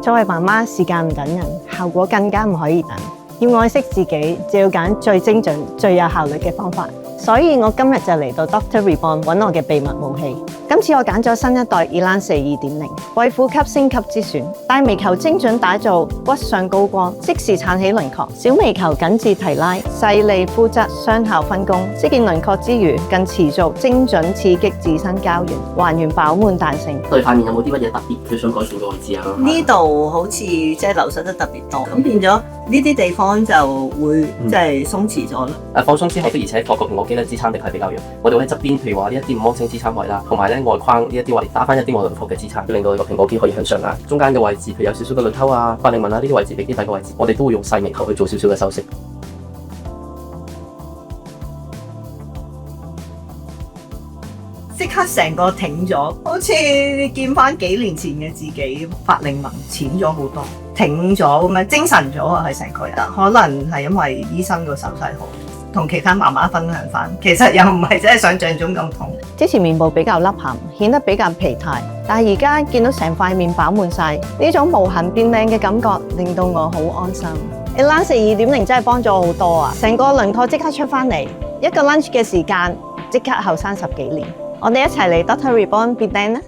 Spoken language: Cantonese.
作為媽媽，時間唔等人，效果更加唔可以等。要愛惜自己，就要揀最精準、最有效率嘅方法。所以我今日就嚟到 Dr. Reborn 揾我嘅秘密武器。今次我揀咗新一代 Elance 2.0，為呼吸升級之選，大微球精準打造骨上高光，即時撐起輪廓；小微球緊緻提拉，細膩膚質，雙效分工，即見輪廓之餘，更持續精準刺激自身膠原，還原飽滿彈性。對塊面有冇啲乜嘢特別佢想改善嘅位置啊？呢度好似即係流失得特別多，咁變咗呢啲地方就會即係鬆弛咗啦。放鬆之後，的而且確個蘋果肌咧支撐力係比較弱。我哋會喺側邊，譬如話呢一啲五芒星支撐位啦，同埋咧外框呢一啲位打翻一啲外輪廓嘅支撐，令到你個蘋果肌可以向上壓。中間嘅位置，譬如有少少嘅輪溝啊、法令紋啊呢啲位置，鼻基底嘅位置，我哋都會用細微球去做少少嘅修飾。即刻成個挺咗，好似見翻幾年前嘅自己，法令紋淺咗好多，挺咗咁樣，精神咗啊！係成個人，可能係因為醫生個手勢好，同其他媽媽分享翻，其實又唔係真係想像中咁痛。之前面部比較凹陷，顯得比較疲態，但係而家見到成塊面飽滿晒，呢種無痕變靚嘅感覺，令到我好安心。Elance 2.0真係幫咗我好多啊！成個輪廓即刻出翻嚟，一個 lunch 嘅時間即刻後生10幾年。我哋一齊嚟 Dr. Reborn 變靚啦！